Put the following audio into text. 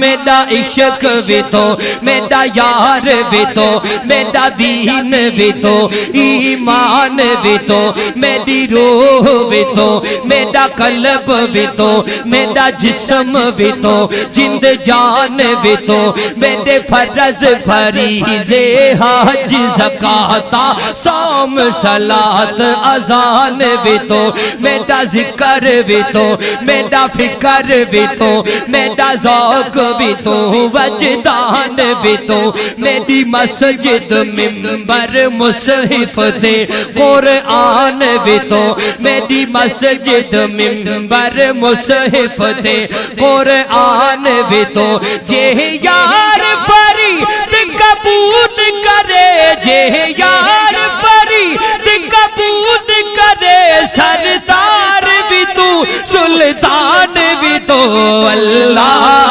मेरा इश्क भी तो, मेरा यार भी तो, मेरा दीन भी तो, ईमान भी तो, मेरी रूह भी तो, मेरा कल्ब भी तो, मेरा जिस्म भी तो, जिंद जान भी तो, मेरे फर्ज फरीज़े हज ज़काता सौम सलात अज़ान भी तो, मेरा जिक्र भी तो, मेरा फिक्र भी तो, मेरा ज़ौक़ भी तो, वजदान भी तो, मेरी मस्जिद मिंबर मुसहिफ थे कुरआन भी तो, मेरी मस्जिद मिंबर मुसहिफ थे कुरआन भी तो। जे यार परी कबूल करे, जे यार परी कबूल करे, सरदार भी तू सुल्तान भी तो अल्लाह।